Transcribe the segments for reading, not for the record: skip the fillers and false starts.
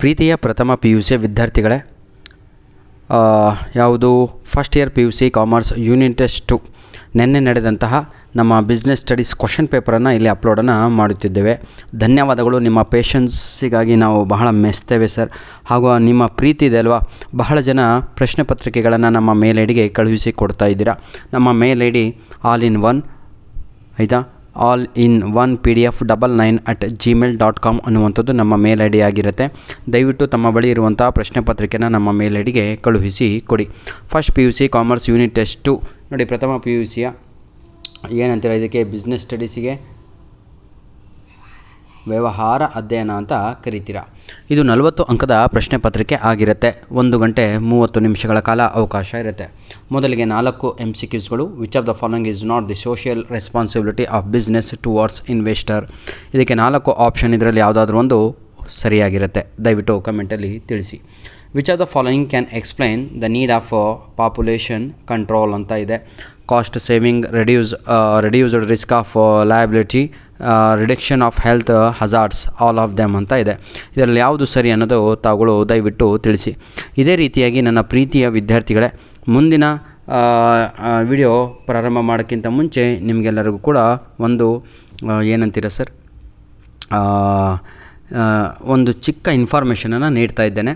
ಪ್ರೀತಿಯ ಪ್ರಥಮ PUC ವಿದ್ಯಾರ್ಥಿಗಳೇ, ಯಾವುದು first year PUC commerce unit test 2 ನಿನ್ನೆ ನಡೆದಂತಹ ನಮ್ಮ ಬಿಸ್ನೆಸ್ ಸ್ಟಡೀಸ್ ಕ್ವಶನ್ ಪೇಪರನ್ನು ಇಲ್ಲಿ ಅಪ್ಲೋಡನ್ನು ಮಾಡುತ್ತಿದ್ದೇವೆ. ಧನ್ಯವಾದಗಳು. ನಿಮ್ಮ ಪೇಷನ್ಸಿಗಾಗಿ ನಾವು ಬಹಳ ಮೆಚ್ತೇವೆ ಸರ್. ಹಾಗೂ ನಿಮ್ಮ ಪ್ರೀತಿ ಇದೆ ಅಲ್ವಾ, ಬಹಳ ಜನ ಪ್ರಶ್ನೆ ಪತ್ರಿಕೆಗಳನ್ನು ನಮ್ಮ ಮೇಲ್ ಐಡಿಗೆ ಕಳುಹಿಸಿ ಕೊಡ್ತಾ ಇದ್ದೀರಾ. ನಮ್ಮ ಮೇಲ್ ಐಡಿ all-in-one ಆಯಿತಾ, all-in-one pdf99@gmail.com ಅನ್ನುವಂಥದ್ದು ನಮ್ಮ ಮೇಲ್ ಐಡಿ ಆಗಿರುತ್ತೆ. ದಯವಿಟ್ಟು ತಮ್ಮ ಬಳಿ ಇರುವಂಥ ಪ್ರಶ್ನೆ ಪತ್ರಿಕೆನ ನಮ್ಮ ಮೇಲ್ ಐಡಿಗೆ ಕಳುಹಿಸಿ ಕೊಡಿ. First PUC commerce unit test 2 ನೋಡಿ, ಪ್ರಥಮ PUCಯ ಏನಂತೀರ ಇದಕ್ಕೆ, ಬಿಸ್ನೆಸ್ ಸ್ಟಡೀಸಿಗೆ ವ್ಯವಹಾರ ಅಧ್ಯಯನ ಅಂತ ಕರಿತೀರಾ. ಇದು 40 ಅಂಕದ ಪ್ರಶ್ನೆ ಪತ್ರಿಕೆ ಆಗಿರುತ್ತೆ. 1 ಗಂಟೆ 30 ನಿಮಿಷಗಳ ಕಾಲ ಅವಕಾಶ ಇರುತ್ತೆ. ಮೊದಲಿಗೆ 4 MCQsಗಳು. Which of the following is not the social responsibility of business towards investor. ಇದಕ್ಕೆ 4 ಆಪ್ಷನ್, ಇದರಲ್ಲಿ ಯಾವುದಾದ್ರೂ ಒಂದು ಸರಿಯಾಗಿರುತ್ತೆ. ದಯವಿಟ್ಟು ಕಮೆಂಟಲ್ಲಿ ತಿಳಿಸಿ. Which of the following can explain the need of population control ಅಂತ ಇದೆ. Cost saving, reduced risk of liability, reduction of health hazards, all of them ಅಂತ ಇದೆ. ಇದರಲ್ಲಿ ಯಾವುದು ಸರಿ ಅನ್ನೋದು ತಾವುಗಳು ದಯವಿಟ್ಟು ತಿಳಿಸಿ. ಇದೇ ರೀತಿಯಾಗಿ ನನ್ನ ಪ್ರೀತಿಯ ವಿದ್ಯಾರ್ಥಿಗಳೇ, ಮುಂದಿನ ವಿಡಿಯೋ ಪ್ರಾರಂಭ ಮಾಡೋಕ್ಕಿಂತ ಮುಂಚೆ ನಿಮಗೆಲ್ಲರಿಗೂ ಕೂಡ ಒಂದು ಏನಂತೀರ ಸರ್, ಒಂದು ಚಿಕ್ಕ ಇನ್ಫಾರ್ಮೇಷನನ್ನು ನೀಡ್ತಾ ಇದ್ದೇನೆ.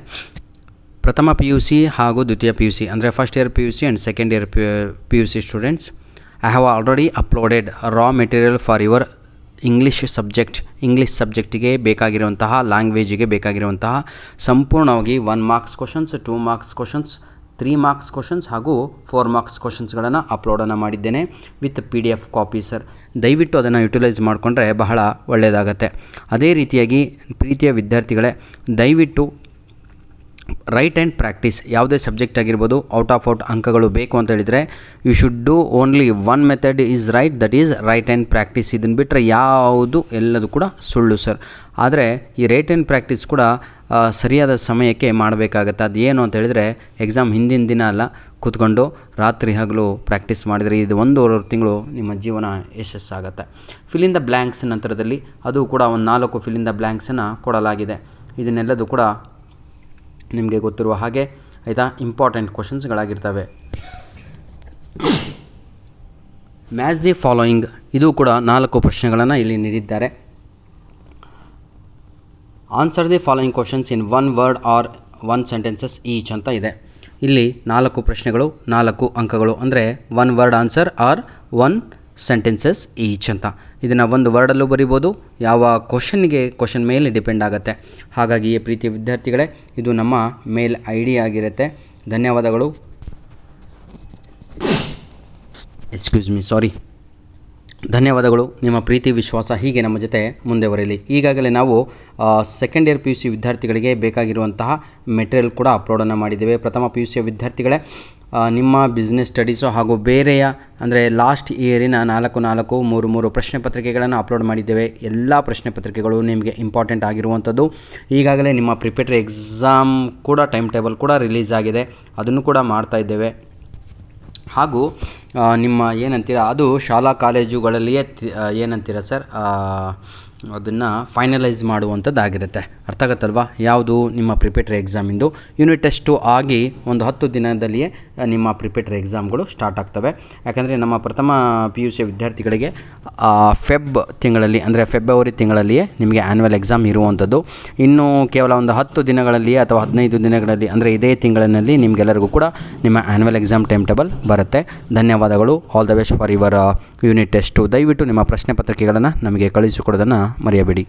ಪ್ರಥಮ PUC ಹಾಗೂ ದ್ವಿತೀಯ PUC ಅಂದರೆ first year PUC and second year PUC students, I have already uploaded raw material for your English ಸಬ್ಜೆಕ್ಟಿಗೆ ಬೇಕಾಗಿರುವಂತಹ, ಲ್ಯಾಂಗ್ವೇಜಿಗೆ ಬೇಕಾಗಿರುವಂತಹ ಸಂಪೂರ್ಣವಾಗಿ 1 marks questions, 2 marks questions, 3 marks questions ಹಾಗೂ 4 ಮಾರ್ಕ್ಸ್ ಕ್ವಶನ್ಸ್ಗಳನ್ನು ಅಪ್ಲೋಡನ್ನು ಮಾಡಿದ್ದೇನೆ ವಿತ್ PDF ಕಾಪಿ ಸರ್. ದಯವಿಟ್ಟು ಅದನ್ನು ಯುಟಿಲೈಸ್ ಮಾಡಿಕೊಂಡ್ರೆ ಬಹಳ ಒಳ್ಳೆಯದಾಗತ್ತೆ. ಅದೇ ರೀತಿಯಾಗಿ ಪ್ರೀತಿಯ ವಿದ್ಯಾರ್ಥಿಗಳೇ, ದಯವಿಟ್ಟು ರೈಟ್ ಆ್ಯಂಡ್ ಪ್ರಾಕ್ಟೀಸ್, ಯಾವುದೇ ಸಬ್ಜೆಕ್ಟ್ ಆಗಿರ್ಬೋದು, ಔಟ್ ಅಂಕಗಳು ಬೇಕು ಅಂತ ಹೇಳಿದರೆ you should do only 1 method is write, that is write and practice. ಇದನ್ನು ಬಿಟ್ಟರೆ ಯಾವುದು ಎಲ್ಲದು ಕೂಡ ಸುಳ್ಳು ಸರ್. ಆದರೆ ಈ ರೈಟ್ ಆ್ಯಂಡ್ ಪ್ರಾಕ್ಟೀಸ್ ಕೂಡ ಸರಿಯಾದ ಸಮಯಕ್ಕೆ ಮಾಡಬೇಕಾಗತ್ತೆ. ಅದು ಏನು ಅಂತ ಹೇಳಿದರೆ, ಎಕ್ಸಾಮ್ ಹಿಂದಿನ ದಿನ ಅಲ್ಲ, ಕೂತ್ಕೊಂಡು ರಾತ್ರಿ ಹಗಲು ಪ್ರಾಕ್ಟೀಸ್ ಮಾಡಿದರೆ ಇದು 1-1.5 ತಿಂಗಳು ನಿಮ್ಮ ಜೀವನ ಯಶಸ್ಸಾಗುತ್ತೆ. ಫಿಲ್ ಇನ್ ದ ಬ್ಲ್ಯಾಂಕ್ಸ್ ನಂತರದಲ್ಲಿ ಅದು ಕೂಡ ಒಂದು 4 ಫಿಲ್ ಇನ್ ದ ಬ್ಲ್ಯಾಂಕ್ಸನ್ನು ಕೊಡಲಾಗಿದೆ. ಇದನ್ನೆಲ್ಲದು ಕೂಡ ನಿಮಗೆ ಗೊತ್ತಿರುವ ಹಾಗೆ ಆಯಿತಾ, ಇಂಪಾರ್ಟೆಂಟ್ ಕ್ವಶನ್ಸ್ಗಳಾಗಿರ್ತವೆ. ಮ್ಯಾಚ್ ದಿ ಫಾಲೋಯಿಂಗ್, ಇದು ಕೂಡ 4 ಪ್ರಶ್ನೆಗಳನ್ನು ಇಲ್ಲಿ ನೀಡಿದ್ದಾರೆ. Answer the following questions in 1 word or 1 sentences each ಅಂತ ಇದೆ. ಇಲ್ಲಿ 4 ಪ್ರಶ್ನೆಗಳು, 4 ಅಂಕಗಳು, ಅಂದರೆ 1 word answer or 1 sentences each ಅಂತ. ಇದನ್ನು 1 ವರ್ಡಲ್ಲೂ ಬರಿಬೋದು, ಯಾವ ಕ್ವಶನ್ ಮೇಲೆ ಡಿಪೆಂಡ್ ಆಗುತ್ತೆ. ಹಾಗಾಗಿ ಪ್ರೀತಿಯ ವಿದ್ಯಾರ್ಥಿಗಳೇ, ಇದು ನಮ್ಮ ಮೇಲ್ ID ಆಗಿರುತ್ತೆ. ಧನ್ಯವಾದಗಳು. ಧನ್ಯವಾದಗಳು. ನಿಮ್ಮ ಪ್ರೀತಿ ವಿಶ್ವಾಸ ಹೀಗೆ ನಮ್ಮ ಜೊತೆ ಮುಂದೆ ಬರಲಿ. ಈಗಾಗಲೇ ನಾವು ಸೆಕೆಂಡ್ ಇಯರ್ PUC ವಿದ್ಯಾರ್ಥಿಗಳಿಗೆ ಬೇಕಾಗಿರುವಂತಹ ಮೆಟೀರಿಯಲ್ ಕೂಡ ಅಪ್ಲೋಡನ್ನು ಮಾಡಿದ್ದೇವೆ. ಪ್ರಥಮ PUC ವಿದ್ಯಾರ್ಥಿಗಳೇ, ನಿಮ್ಮ ಬಿಸ್ನೆಸ್ ಸ್ಟಡೀಸು ಹಾಗೂ ಬೇರೆಯ ಅಂದರೆ ಲಾಸ್ಟ್ ಇಯರಿನ 4 ಪ್ರಶ್ನೆ ಪತ್ರಿಕೆಗಳನ್ನು ಅಪ್ಲೋಡ್ ಮಾಡಿದ್ದೇವೆ. ಎಲ್ಲ ಪ್ರಶ್ನೆ ಪತ್ರಿಕೆಗಳು ನಿಮಗೆ ಇಂಪಾರ್ಟೆಂಟ್ ಆಗಿರುವಂಥದ್ದು. ಈಗಾಗಲೇ ನಿಮ್ಮ ಪ್ರಿಪೇಟರಿ ಎಕ್ಸಾಮ್ ಕೂಡ ಟೈಮ್ ಟೇಬಲ್ ಕೂಡ ರಿಲೀಸ್ ಆಗಿದೆ, ಅದನ್ನು ಕೂಡ ಮಾಡ್ತಾ ಇದ್ದೇವೆ. ಹಾಗೂ ನಿಮ್ಮ ಏನಂತೀರ, ಅದು ಶಾಲಾ ಕಾಲೇಜುಗಳಲ್ಲಿಯೇ ಏನಂತೀರ ಸರ್, ಅದನ್ನು ಫೈನಲೈಸ್ ಮಾಡುವಂಥದ್ದಾಗಿರುತ್ತೆ. ಅರ್ಥ ಆಗುತ್ತಲ್ವಾ, ಯಾವುದು ನಿಮ್ಮ ಪ್ರಿಪೇಟರಿ ಎಕ್ಸಾಮಿಂದು. ಯೂನಿಟ್ ಟೆಸ್ಟ್ 2 ಆಗಿ ಒಂದು 10 ದಿನದಲ್ಲಿಯೇ ನಿಮ್ಮ ಪ್ರಿಪೇಟರಿ ಎಕ್ಸಾಮ್ಗಳು ಸ್ಟಾರ್ಟ್ ಆಗ್ತವೆ. ಯಾಕಂದರೆ ನಮ್ಮ ಪ್ರಥಮ PUC ವಿದ್ಯಾರ್ಥಿಗಳಿಗೆ ಫೆಬ್ರವರಿ ತಿಂಗಳಲ್ಲಿಯೇ ನಿಮಗೆ ಆ್ಯನ್ಯುವಲ್ ಎಕ್ಸಾಮ್ ಇರುವಂಥದ್ದು. ಇನ್ನು ಕೇವಲ ಒಂದು 10 ದಿನಗಳಲ್ಲಿಯೇ ಅಥವಾ 15 ದಿನಗಳಲ್ಲಿ, ಅಂದರೆ ಇದೇ ತಿಂಗಳಿನಲ್ಲಿ ನಿಮಗೆಲ್ಲರಿಗೂ ಕೂಡ ನಿಮ್ಮ ಆ್ಯನ್ಯುವಲ್ ಎಕ್ಸಾಮ್ ಟೈಮ್ ಟೇಬಲ್ ಬರುತ್ತೆ. ಧನ್ಯವಾದಗಳು. All the best for your unit test 2. ದಯವಿಟ್ಟು ನಿಮ್ಮ ಪ್ರಶ್ನೆ ಪತ್ರಿಕೆಗಳನ್ನು ನಮಗೆ ಕಳುಹಿಸಿಕೊಡೋದನ್ನು ಮರೆಯಬೇಡಿ.